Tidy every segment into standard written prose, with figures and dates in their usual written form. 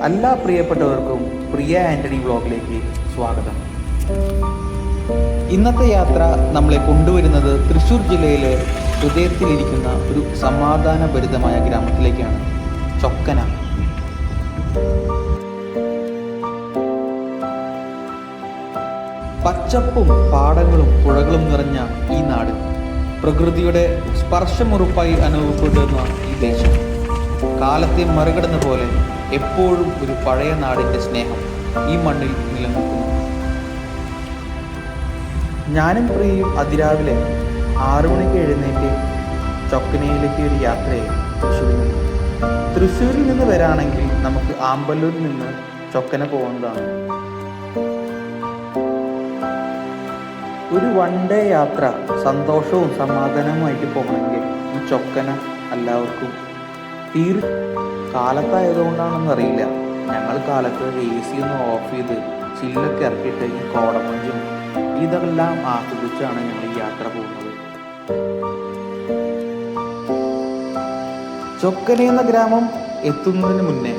എല്ലാ പ്രിയപ്പെട്ടവർക്കും പ്രിയ ആന്റണി വ്ലോഗിലേക്ക് സ്വാഗതം. ഇന്നത്തെ യാത്ര നമ്മളെ കൊണ്ടുവരുന്നത് തൃശ്ശൂർ ജില്ലയിലെ ഹൃദയത്തിലിരിക്കുന്ന ഒരു സമാധാനഭരിതമായ ഗ്രാമത്തിലേക്കാണ്, ചൊക്കന. പച്ചപ്പും പാടങ്ങളും പുഴകളും നിറഞ്ഞ ഈ നാട്, പ്രകൃതിയുടെ സ്പർശമുറുപ്പായി അനുഭവപ്പെടുന്ന ഈ ദേശം, കാലത്തെ മറികടന്ന പോലെ എപ്പോഴും ഒരു പഴയ നാടിൻ്റെ സ്നേഹം ഈ മണ്ണിൽ നിലനിൽക്കുന്നു. ഞാനും പ്രിയയും അതിരാവിലെ 6 മണിക്ക് എഴുന്നേറ്റ് ചൊക്കനയിലേക്ക് ഒരു യാത്രയായി തൃശ്ശൂരിൽ നിന്ന്. തൃശ്ശൂരിൽ നിന്ന് വരാണെങ്കിൽ നമുക്ക് ആമ്പല്ലൂരിൽ നിന്ന് ചൊക്കന പോകുന്നതാണ്. ഒരു 1 ഡേ യാത്ര സന്തോഷവും സമാധാനവുമായിട്ട് പോകണമെങ്കിൽ ഈ ചൊക്കന എല്ലാവർക്കും കാലത്തായതുകൊണ്ടാണെന്നറിയില്ല, ഞങ്ങൾ കാലത്ത് AC ഒന്ന് ഓഫ് ചെയ്ത് ചില്ലൊക്കെ ഇറക്കിയിട്ട് ഈ കോടമഞ്ഞും ഇതെല്ലാം ആസ്വദിച്ചാണ് ഞങ്ങൾ ഈ യാത്ര പോകുന്നത്. ചൊക്കന എന്ന ഗ്രാമം എത്തുന്നതിന് മുന്നേ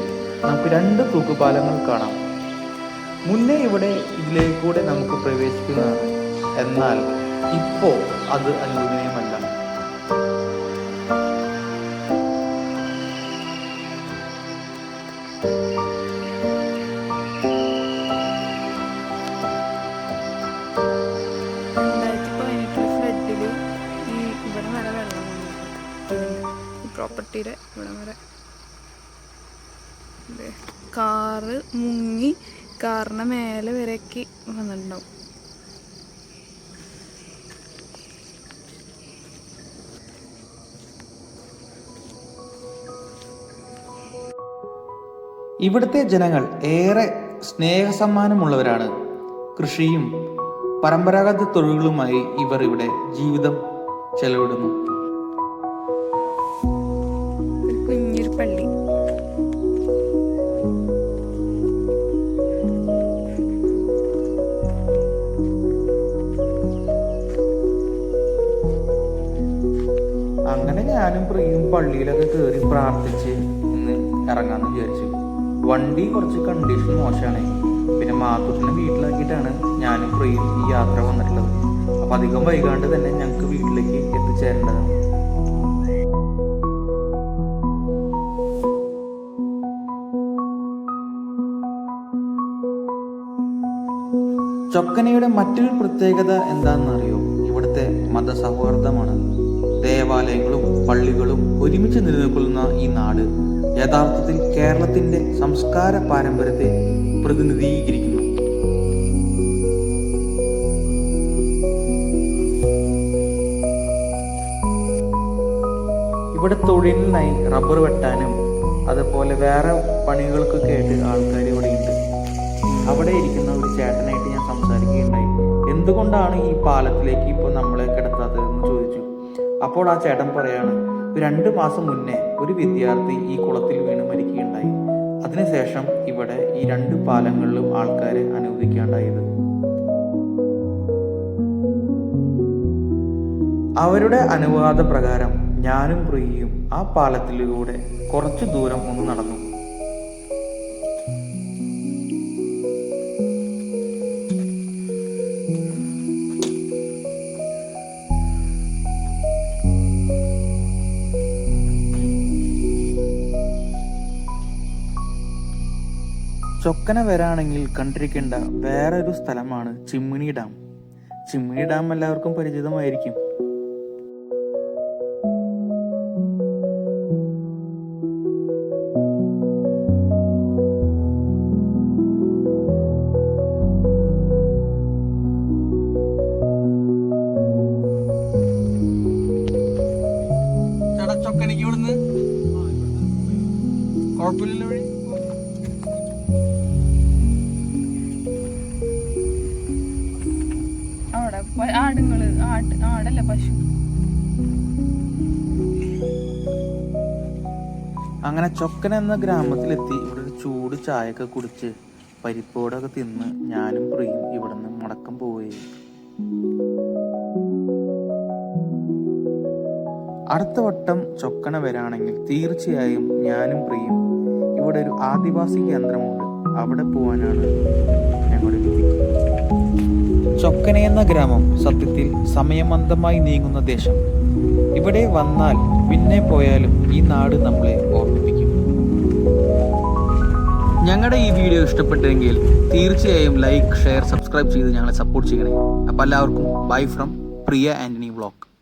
നമുക്ക് 2 തൂക്കുപാലങ്ങൾ കാണാം. മുന്നേ ഇവിടെ ഇതിലേക്കൂടെ നമുക്ക് പ്രവേശിക്കുന്നതാണ്, എന്നാൽ ഇപ്പോൾ അത് അനുവദനീയമല്ല. പ്രോപ്പർട്ടിയുടെ ഇവിടം വരെ കാറ് മുങ്ങി, കാറിന് മേലെ വരേക്ക് വന്നിട്ടുണ്ടാവും. ഇവിടുത്തെ ജനങ്ങൾ ഏറെ സ്നേഹസമ്മാനമുള്ളവരാണ്. കൃഷിയും പരമ്പരാഗത തൊഴിലുകളുമായി ഇവർ ഇവിടെ ജീവിതം ചെലവിടുന്നു. കുഞ്ഞൊരു പള്ളി. അങ്ങനെ ഞാനും പ്രിയും പള്ളിയിലൊക്കെ കയറി പ്രാർത്ഥിച്ച് ഇന്ന് ഇറങ്ങാന്ന് വിചാരിച്ചു. വണ്ടി കുറച്ച് കണ്ടീഷൻ മോശമാണ്. പിന്നെ മാത്തൂട്ടിനെ വീട്ടിലാക്കിയിട്ടാണ് ഞാനും പ്രിയും ഈ യാത്ര വന്നിട്ടുള്ളത്. അപ്പം അധികം വൈകാണ്ട് തന്നെ ഞങ്ങൾക്ക് വീട്ടിലേക്ക് എത്തിച്ചേരേണ്ടതാണ്. ചൊക്കനയുടെ മറ്റൊരു പ്രത്യേകത എന്താണെന്നറിയോ? ഇവിടുത്തെ മതസൗഹാർദ്ദമാണ്. ദേവാലയങ്ങളും പള്ളികളും ഒരുമിച്ച് നിലനിൽക്കുന്ന ഈ നാട് യഥാർത്ഥത്തിൽ കേരളത്തിന്റെ സംസ്കാര പാരമ്പര്യത്തെ പ്രതിനിധീകരിക്കുന്നു. ഇവിടെ തൊഴിലിനായി റബ്ബർ വെട്ടാനും അതുപോലെ വേറെ പണികൾക്കൊക്കെ ആയിട്ട് ആൾക്കാർ ഇവിടെ ഉണ്ട്. അവിടെ ഇരിക്കുന്ന ഒരു ചേട്ടനായിട്ട് ഞാൻ സംസാരിക്കുകയുണ്ടായി. എന്തുകൊണ്ടാണ് ഈ പാലത്തിലേക്ക് ഇപ്പോൾ നമ്മളെ കിടത്താത്തതെന്ന് ചോദിച്ചു. അപ്പോൾ ആ ചേട്ടൻ പറയാണ്, 2 മാസം മുന്നേ ഒരു വിദ്യാർത്ഥി ഈ കുളത്തിൽ വീണ് മരിക്കുകയുണ്ടായി. അതിനുശേഷം ഇവിടെ ഈ 2 പാലങ്ങളിലും ആൾക്കാരെ അനുവദിക്കാണ്ടായത്. അവരുടെ അനുവാദ പ്രകാരം ഞാനും പ്രിയയും ആ പാലത്തിലൂടെ കുറച്ചു ദൂരം ഒന്ന് നടന്നു. ചൊക്കന വരാണെങ്കിൽ കണ്ടിരിക്കേണ്ട വേറൊരു സ്ഥലമാണ് ചിമ്മിണി ഡാം. ചിമ്മിണി ഡാം എല്ലാവർക്കും പരിചിതമായിരിക്കും. ചൊക്കനയ്ക്ക് ഇവിടുന്ന് കുഴപ്പമില്ലല്ലോ വഴി. ആടല്ല പശു. അങ്ങനെ ചൊക്കന എന്ന ഗ്രാമത്തിലെത്തി ഇവിടെ ഒരു ചൂട് ചായയൊക്കെ കുടിച്ച് പരിപ്പോടൊക്കെ തിന്ന് ഞാനും പ്രിയും ഇവിടെ നിന്ന് മടക്കം പോവുകയും. അടുത്ത വട്ടം ചൊക്കന വരാണെങ്കിൽ തീർച്ചയായും ഞാനും പ്രിയും ഇവിടെ ഒരു ആദിവാസി കേന്ദ്രമുണ്ട്. അവിടെ പോകാനാണ് ഞങ്ങളുടെ രീതി. ചൊക്കനെ എന്ന ഗ്രാമം സത്യത്തിൽ സമയമന്ദമായി നീങ്ങുന്ന ദേശം. ഇവിടെ വന്നാൽ പിന്നെ പോയാലും ഈ നാട് നമ്മളെ ഓർമ്മിപ്പിക്കും. ഞങ്ങളുടെ ഈ വീഡിയോ ഇഷ്ടപ്പെട്ടെങ്കിൽ തീർച്ചയായും ലൈക്ക്, ഷെയർ, സബ്സ്ക്രൈബ് ചെയ്ത് ഞങ്ങളെ സപ്പോർട്ട് ചെയ്യണേ. അപ്പോൾ എല്ലാവർക്കും bye from Priya Antony vlog.